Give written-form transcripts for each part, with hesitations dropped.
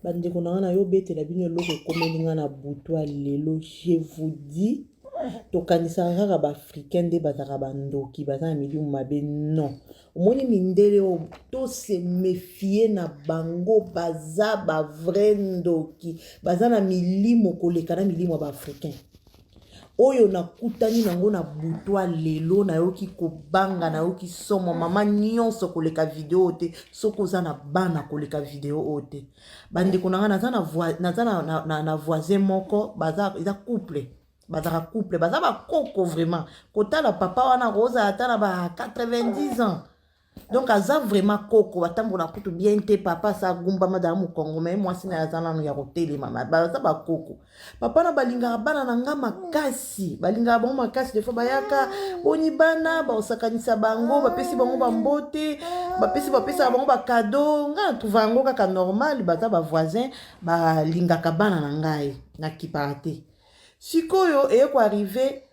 Bandeko na wana yo bete la bino loko komelinga na butwa lelo, je vous dis tokanisa kaka ba africain nde bazaka bandoki baza na milimu mabe non. Omoni mindele o to se méfier na bango baza ba vrai ndoki baza na milimu koleka na milimu ba africain. Oyo na kutani nango na butwa lelo na yoki kobanga na yoki somo mama nyonso koleka video te soko za na bana koleka video ote. Bandeko na na voisin moko baza eza couple bazaka couple baza ba koko vraiment kotala papa wana roza atana ba 90 ans. Donc aza vraiment koko batambola kutu bien te papa sa gumba madame Congo mais moi sina azana no ya hôtel mama baza ba koko papa na balinga bana na nga makasi balinga ba makasi des fois bayaka boni bana ba osakanisa bango ba pesi bango ba mbote ba pesi bango ba cadeau nga trouva ngo kaka normal baza ba voisin balinga ka bana na ngai na kipate sikoyo eko arrivé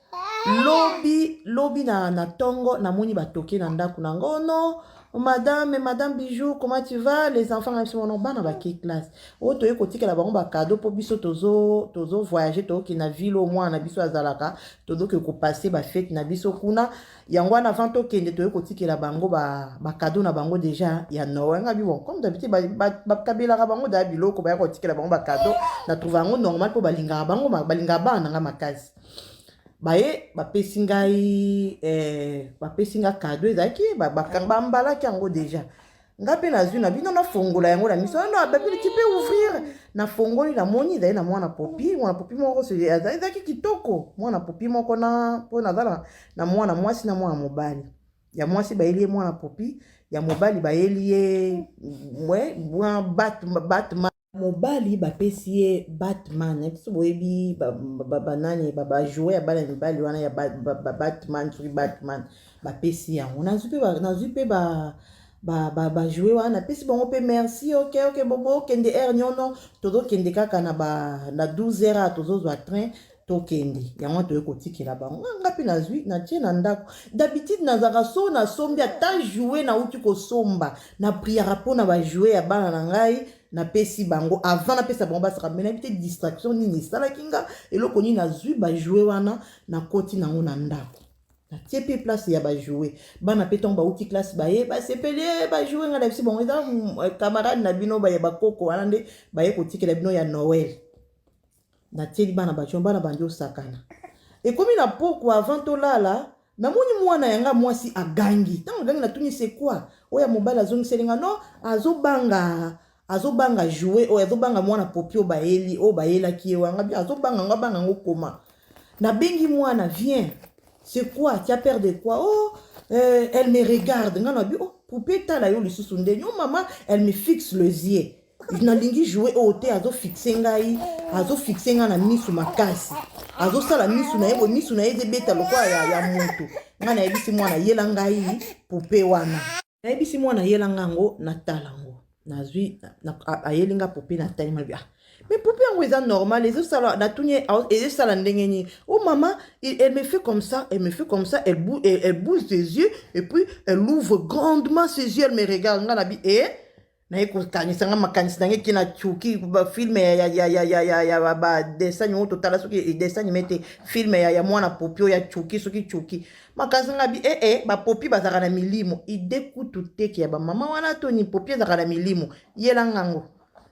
Lobby na tongo na moni batoke na ndaku na ngono madame Bijou comment tu vas les enfants na biso non bana ba ki classe o to yeko tika la bango ba cadeau po biso tozo voyager to ki na ville au moins na biso azalaka tozo ke ko passer ba fête na biso kuna yango na avant to kende to yeko tika la bango ba cadeau na bango déjà ya Noël nga bi bon comme d'habitude ba kabela ka bango da biloko ba yeko tika la bango ba cadeau na trouva ngo normal po balinga bango balinga bana nga makasi baye bapesi ngai cadeau ezaki bambalaki yango déjà nga pe nazwi na bino na fongola yango na miso no babili ti pe ouvrir na fongoli na moni ezali na mwana popi moko ezaki kitoko mwana popi moko na po nazala na mwana mwasi na mwana mobali ya mwasi bayeli ye mwana popi ya mobali bayeli ye Batman mobali bapesi ye Batman biso boyebi banani jouer ya bana mibali wana ya Batman sur Batman bapesi yango nazwi pe jouer wana pesi bango pe merci ok bobo kende air nyono tozo kende kaka na 12 heures tozozwa train tokende yango toye kotikela bango nga pe nazwi na tie na ndako d'habitude nazaka so na sombi ata jouer na uti kosomba na prière po na ba jouer ya bana na ngai na pesi bango avant na pesa bango basaka mena bite distraction nini sala kinga eloko nini nazwi ba jouer wana na koti nango na ndako na tie pe place ya ba jouer bana pe tomba uti classe baye ba sepele ba jouer nga na bisi bango eza camarade na bino ba koko wana nde baye kotikela bino ya Noël na tie bana bana banjo sakana et comme na poko avant to lala na moni mwana yanga mwasi agangi tango gangi na tuni c'est quoi oya mobala zongiselinga no azobanga jouer o azobanga mwana popi o bayela ki wanga bien azobanga ngabanga ngokoma na bengi mwana viens c'est quoi tu as peur de quoi elle me regarde ngana bi poupée tala yo lisusu nde yo maman elle me fixe les yeux na lingi jouer au te azo fixer nga na misu makasi azo sala misu na yebo misu na yeze beta lokwa ya moto ngana yebisi mwana yela ngai poupée wana na yebisi mwana yela ngango na talango nazwi ayelinga poupée na taille malbia mais poupée yango eza normal les sala na tunye et sala ndenge ni oh maman elle me fait comme ça elle bouge ses yeux et puis elle ouvre grandement ses yeux elle me regarde ngana bi na yeko kanisa nga makanisi nange kina chuki ba film ya ba dessin nyo totala soki dessin mete film ya mwana popio ya chuki makanisi nga bi ba popi bazaka na milimo idekutu teke ya ba mama wana to ni popi bazaka na milimo yela ngango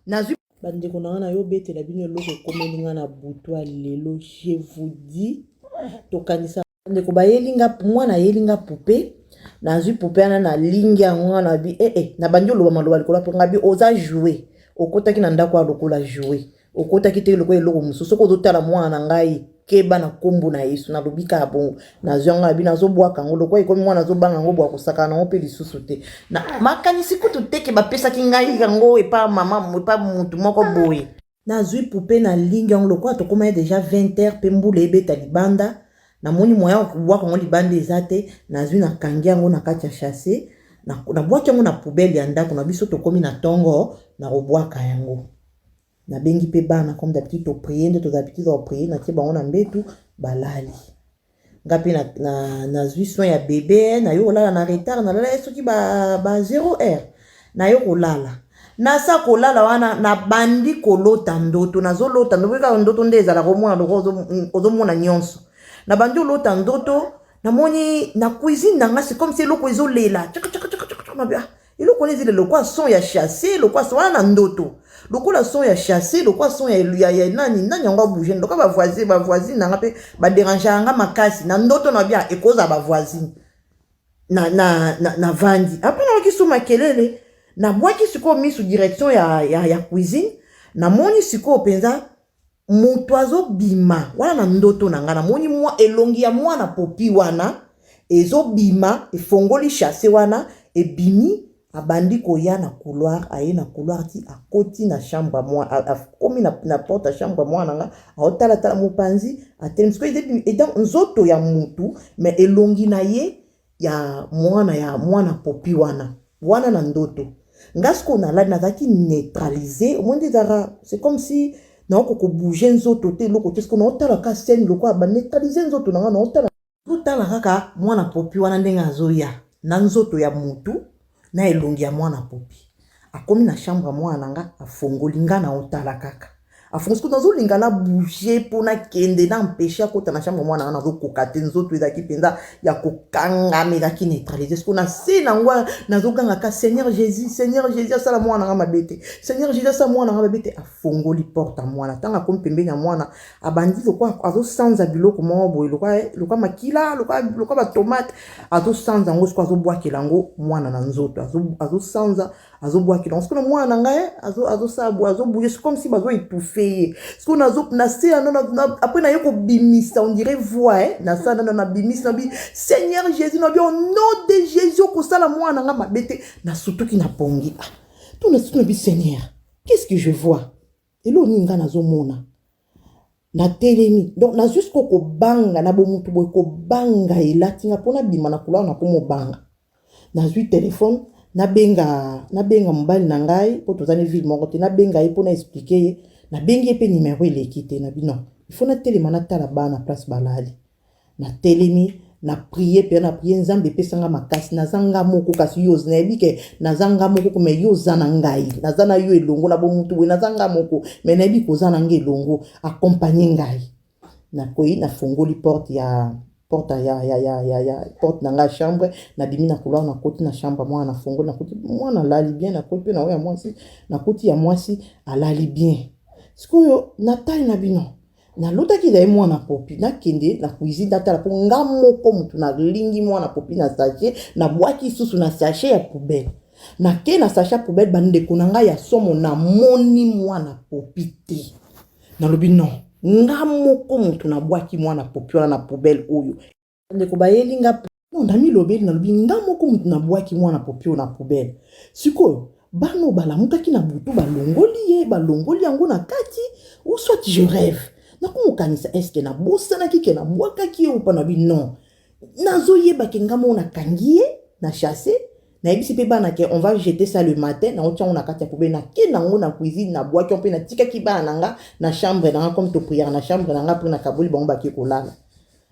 nazwi bandeko na wana yo bete la bino loko komelinga na butwa lelo je vous dis tokanisa ndeko bayelinga mwana yelinga poupée nazwi poupée na lingi yango na bi na banjo loba maloba likola po ngabi oza jouer okotaki na ndako alokola jouer okotaki te lokolo eloko mususu ko zotala mwana ngai keba na kombo na Yesu na lobika bongo nazwi yango na bi nazobwaka ngo lokolo ikomi mwana azobanga ngo bwa kosaka na ope lisusu te na makanisi kutu teke bapesaki ngai yango epa mama epa mutu moko boye nazwi poupée na lingi yango lokolo tokoma déjà 20h pe mbula ebeta libanda na moni moya kubwaka ngo libanda ezate nazwi na kangi yango na kati ya chasse na bwaki yango na poubelle ya ndako na biso tokomi na tongo na robwaka yango na bengi pe bana comme d'habitude to prier nde to d'habitude to prier na tie bango na mbetu balali ngapi nazwi soin ya bébé na yo lala na retard na lala soki ba 0 heure na yo kolala nasa kolala wana na bandi kolota ndoto nazolota ndoto ka ndoto nde ezala komona loko ozomona nyonso na bandi olota ndoto namoni na cuisine nanga c'est comme si eloko ezolela eloko nezi lokwa son ya chassé lokwa son wana na ndoto lokola son ya chassé lokwa son ya nani yango bouger lokwa ba voisine nanga pe ba déranger anga makasi na ndoto na bien ekoza ba voisine na vandi après na kisu makelele na bwaki siko misu direction ya cuisine na moni siko penza mutu azobima wana na ndoto na nga na moni mwa elongi ya mwana popi wana ezobima efongoli chassé wana ebimi abandi koya na couloir aye na couloir ti akoti na chambre moi akomi na porte ya chambre moi nanga aotala tala mopanzi ateli siko eda nzoto ya mutu mais elongi na ye ya mwana popi wana na ndoto ngasko na la nazaki neutraliser omondi dara c'est comme si na ko bouger nzoto te loko te sko na otala ka scène loko ba neutraliser nzoto nanga na otala kaka mwana popi wana ndenga azoya na nzoto ya mutu na elongi ya mwana popi akomi na chambre mwana nanga afongoli nga na otala kaka afongo siko nazolinga na bouger pona kende na empêcher akota na chambre mwana nanga nazokoka te nzoto ezaki mpenza ya kokangama ezaki neutraliser siko na se nango nazoganga ka Seigneur Jésus asala mwana nanga mabe te Seigneur Jésus asala mwana nanga mabe te afongoli porte ya mwana ntango akomi pembeni ya mwana abandi lokwa azosanza biloko moko boye lokwa makila lokwa batomate azosanza yango siko azobwakela yango mwana na nzoto azosanza azobwakela yango siko na mwana nanga azosala azobouge c'est comme si bazoétouffe ce na se après na yoko bimisa on dirait voix na sa na bimisa na bi Seigneur Jésus na bi au nom de Jésus ko sala mwana nga mabete na sutuki na pongi to na sutuki na bi Seigneur qu'est-ce que je vois elo ninga na zomona na telemi donc na juste ko banga na bo mutu boy ko banga elatinga pona bima na kula na ko mo banga na zui téléphone na benga mobali na ngai po tozane ville moko te na benga ye pona expliquer na bengi pe numéro eleki te na bino il faut na telema na tala bana place balali na telemi na prier pe na prier nzambe pesanga makasi na zanga moko kasi yo znebi ke na zanga moko ko me yo zana ngai na zana yo elongo na bo mutu we na zanga moko me na bi ko zana ngai elongo accompagner ngai na koyi na fongoli porte ya porte nanga chambre na bimi na couloir na koti na chambre moi na fongoli na koti moi na lali bien na koti pe na ya mwasi na koti ya mwasi alali bien sikoyo natali na bino na lota ki dai mwana popi na kende na cuisine datala po ngamoko mutu na lingi mwana popi na sachet na bwaki susu na sachet ya poubelle na ke na sachet ya poubelle bande kunanga ya somo na moni mwana popi te na lobi non ngamoko mutu na bwaki mwana popi wana na poubelle oyo ndeko bayelinga non ndami lobeli na lobi ngamoko mutu na bwaki mwana popi na poubelle sikoyo bano balamukaki na butu balongoli yango na kati ou soit je rêve nakomokanisa eske na bosanaki ke na bwakaki ye upa na bi non nazoyebake ngamo na kangi ye na chassé nayebisi pe bana ke on va jeter ça le matin na otia na kati ya poubelle na ke nango na cuisine na bwaki mpe na tikaki bana nanga na chambre nanga comme to prière na chambre nanga pour na kabuli bango baki kolala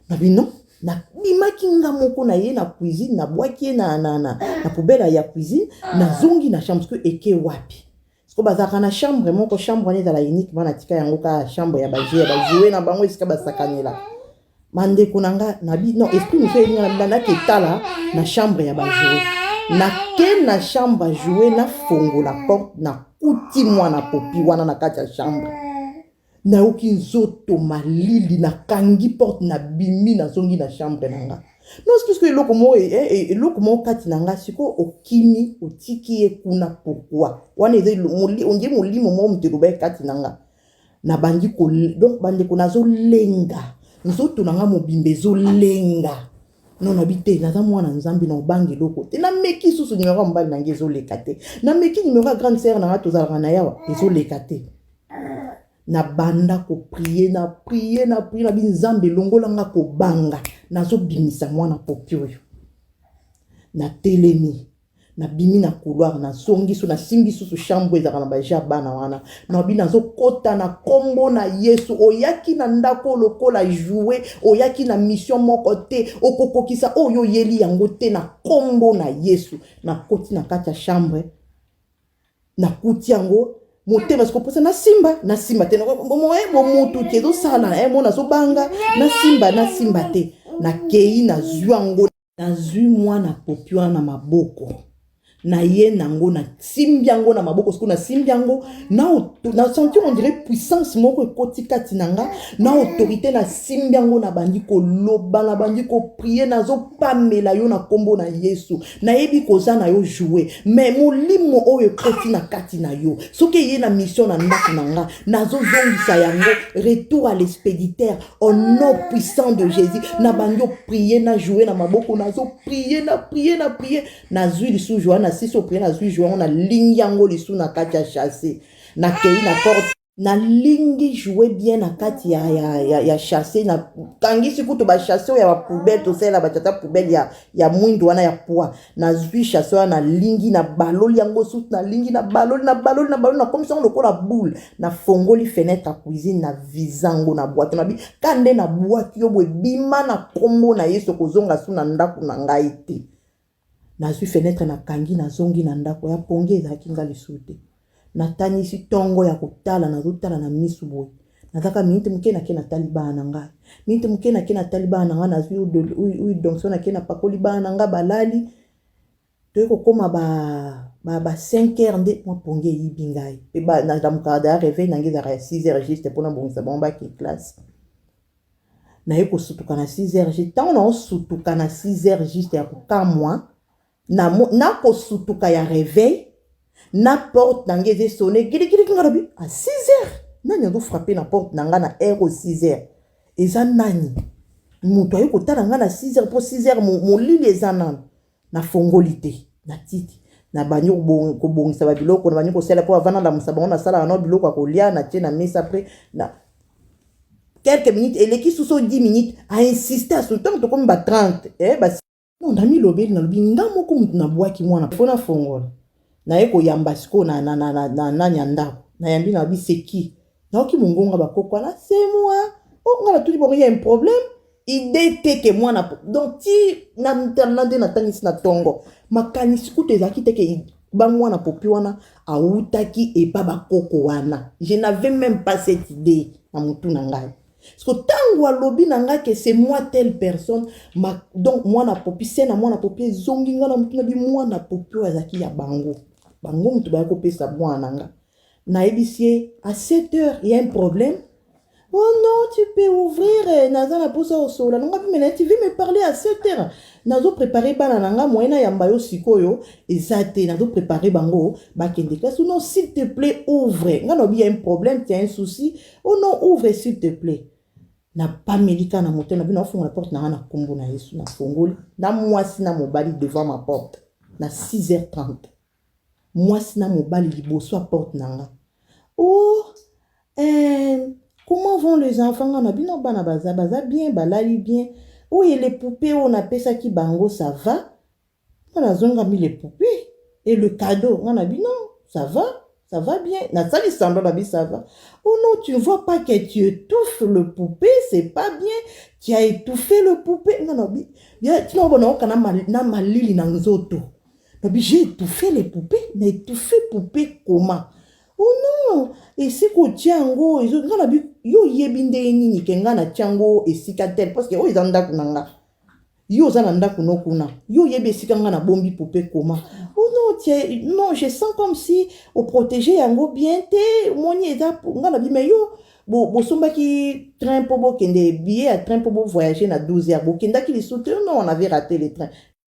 na bi non na bimaki ngamoko na ye na cuisine na bwaki na poubelle ya cuisine na zongi na chambre que eke wapi siko bazaka na chambre moko chambre ne za la unique bana tika yango ka chambre ya jouer na bango esika basakanela mande kunanga na bi non esprit nous fait na ketala na chambre ya jouer na ke na chambre jouer na fongola porte na kuti mwana popi wana na kati ya chambre na uki nzoto malili na kangi porte na bimi na zongi na chambre nanga non c'est parce que eloko mo kati nanga siko okimi otiki ekuna pourquoi wana eze onje molimo mo mutelo ba kati nanga na bandi ko donc bandi ko nazo lenga nzoto nanga mobimbe zo lenga non habité naza mwana nzambi na obangi loko te na meki susu numéro mbali nanga ezo lekate na meki numéro grande sœur nanga tozalaka na yawa ezo lekate na banda ko prier na binzambe longolanga ko banga nazo bimisa mwana popi oyo na telemi na bimi na couloir na songi so na simbi susu chambre ezaka na baja bana wana na bina zo kota na kombo na Yesu oyaki na ndako lokola jouer oyaki na mission moko te okokokisa oyo yeli yango te na kombo na Yesu na koti na kati ya chambre na kuti yango motema sikoposa na simba te motu te ezosala mona azobanga na simba te na kei na zwi yango na zwi mwana popi wana na maboko na ye nango na simbi yango na maboko siko na simbi yango na senti on dirait puissance moko ekoti kati nanga na autorité na simbi yango na bandi koloba na bandi ko prier nazopamela yo na kombo na Yesu na yebi koza na yo jouer mais molimo oyo ekoti na kati na yo soki ye na mission na ndako nanga nazozongisa yango retour à l'expéditeur au nom puissant de Jésus na bandi prier na jouer na maboko nazo prier na zwi lisu joie na si so prier na zwi joie on a ligne yango lisu na kati ya chasser na kei na porte na lingi jouer bien na kati ya chasser na kangisi kuto ba chasser ya poubelle to sela ba tata poubelle ya mwindu wana ya poa na zwi chasser na lingi na baloli yango sut na lingi na baloli na comme ça on le la boule na fongoli fenêtre à cuisine na vizango na boîte na bi kande na boîte yo bwe bima na kombo na Yesu kozonga su na ndako na ngai te na zwi fenêtre na kangi na zongi na ndako ya pongeza kinga lisute na tanisi tongo ya kotala na zotala na misu boy nataka minute mke na kena taliba na ngai minute mke na kena taliba na ngai na zwi donc so na kena pakoli ba na ngai balali to ko koma ba 5h nde mo ponge yibi ngai pe ba na mukada réveil na ngiza ya 6h juste pour na bongisa bomba ki classe na yeko sutuka na 6h juste tant on sutuka na 6h juste ya kukamwa na ko sutuka ya réveil na porte nangeze sonné gili ngarabi à 6h nani ndo frapper na porte nanga na heure 6h eza nani muto ayo kotala nga na 6h pour 6h mo lili eza nani na fongolité na titi na banyo ko bongisa ba biloko na banyo ko sala po avana la musaba na sala na biloko ko lia na tie na mesa après na quelques minutes et l'équipe sous 10 minutes a insisté à son temps to comme ba 30 on a mis lobel na lobinga moko mutu na bwaki mwana pona fongola na eko yamba siko na nyanda na yambi na biseki na oki mungonga bakoko na c'est moi on ngala tout bon il y a un problème idée que moi na donc ti na mternande na tangisi na tongo makanisi kuto ezaki teke ba mwana popi wana autaki e pa bakoko wana je n'avais même pas cette idée na mutu na ngai. Parce que tango alobi nanga que c'est moi telle personne donc moi na popi c'est na moi na popi zongi nga na mutu na bi moi na popi azaki ya bango mutu ba ko pesa moi nanga na ebisie à 7h il y a un problème. Oh non, tu peux ouvrir naza na posa au sola nanga bi mena tu veux me parler à 7h nazo préparer bana nanga moyena yamba yo sikoyo ezate nazo préparer bango ba kende classe. Non s'il te plaît ouvre nga no bi y a un problème, tu as un souci. Oh non, ouvre s'il te plaît. Na pas médika na moto na bino fonga la porte na kombo na Yesu na fongoli na mwasi na mobali devant ma porte na 6h30 mwasi na mobali liboso à porte nanga. Oh comment vont les enfants na bino bana baza bien balali bien. Oh et les poupées on appelle ça qui bango ça va on a zonga mis les poupées et le cadeau on a dit non ça va bien. Nathalie Sandra Nabi, ça va. Oh non, tu ne vois pas que tu étouffes le poupée, c'est pas bien. Tu as étouffé le poupée. Non, non, tu n'as pas malili na nzoto. J'ai étouffé les poupées. Mais étouffé poupée comment? Oh non, et c'est que tiango, yo yebinde nini kenga na tiango et sikatel parce que oh ils en da kunanga. Yo zananda kuno kuna. Yo yebe sikanga na bombi poupée comment? Oh non, non, je sens comme si au protéger yango bien te moni eza ngala bi mais yo bo somba ki train pour bo kende billet à train pour bo voyager na 12h bo kenda ki les sauter non on avait raté les trains.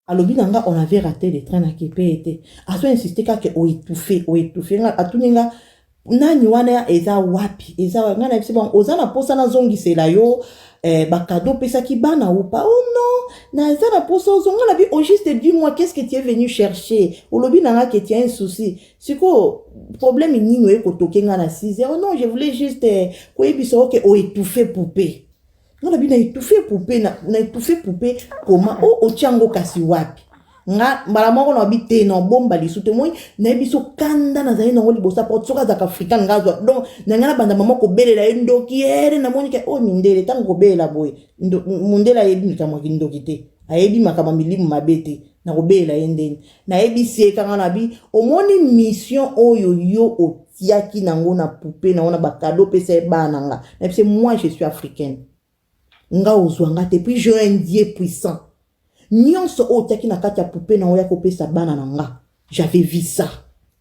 Alobi nanga on avait raté les trains na kepete. Aso insister ka ke o étouffé nga atuninga nani wana eza wapi eza ngana bisi bon ozana posa na zongisela yo bakado pesa ki bana ou pas. Oh non na eza na posa ozonga na bi au juste dis-moi qu'est-ce que tu es venu chercher olobi nanga que tu as un souci siko problème nini we kotokenga na 6h. Oh non je voulais juste ko ebiso que o étouffer poupée ngana bi na étouffer poupée comment o tiango kasi wapi nga mbala moko na bité no bomba lisute moi na biso kanda na zali na ngoli bosa porte soka za africain ngazwa donc na ngana banda mama ko belela ndoki ere na moni ke o mindele tango ko bela boy mundela yebi kamwa kindokite ayebi makama milimu mabete na kobela yendeni na yebi siekanga na bi omoni mission oyo yo otiaki nango na poupée na ona ba cadeau pesa bana nga na pise moi je suis africaine nga ozwanga te puis je un Dieu puissant nyonso otiaki na kati ya poupée na oya kopesa bana na nga j'avais vu ça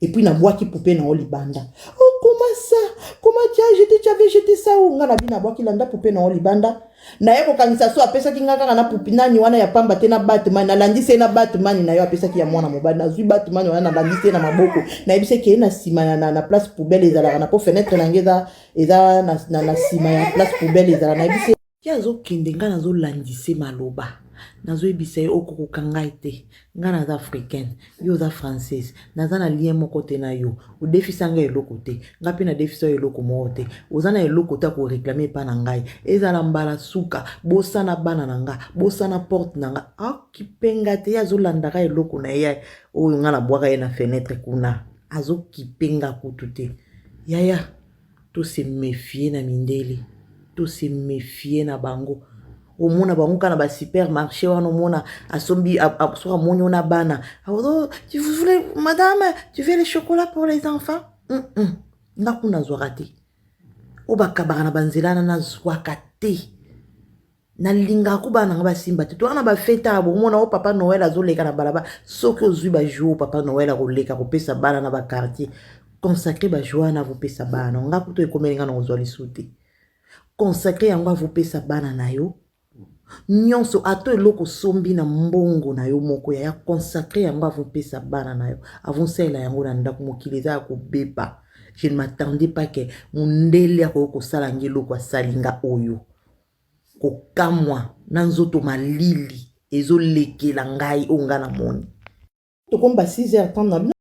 et puis na boaki poupée na olibanda oh comment ça comment tu avais jeté ça ou nga na bi na boaki landa poupée na olibanda na yeko kanisa so apesa ki nga kaka na pupi nani wana ya pamba te na Batman na landise na Batman na yo apesa ki ya mwana mobali na zui Batman wana na landise na maboko na yebise ke na sima na place poubelle ezala na po fenêtre na ngeza eza na sima ya place poubelle ezala na yebise ya zo kende nga na zo landise maloba nazo ebisa ye okoko kangai te nga naza africaine yo za française naza na lien moko te na yo odefisa nga eloko te nga pe na defisa eloko moko te oza na eloko te ko réclamer pa na ngai ezala mbala suka bosana bana na nga bosana porte na nga akipenga te azo landaka eloko na ye oyo nga na bwaka ye na fenêtre kuna azo kipenga kutu te yaya to se méfier na mindele to se méfier na bango omona bango kana ba supermarché wana omona asombi soka monyo na bana oh tu voulais madame tu veux les chocolats pour les enfants nga kuna zwaka te obakabaka na banzelana na zwaka te na linga ku bana nga basimba te to ana ba feta abo omona o papa Noël azoleka na balaba soki ozwi ba jour papa Noël akoleka kopesa bana na ba quartier consacrer ba joie na vous pesa bana nga kuto ekomelinga na ozwa lisute consacrer yango a vous pesa bana na yo nyonso ato eloko sombi na mbongo na yo moko ya consacrer yango avon pesa bana na yo avon sela yango na ndako mokili eza ko beba je ne m'attendais pas que mundele ko sala ngelo salinga oyo ko kamwa na nzoto malili ezolekela ngai onga na moni to komba 6h30 na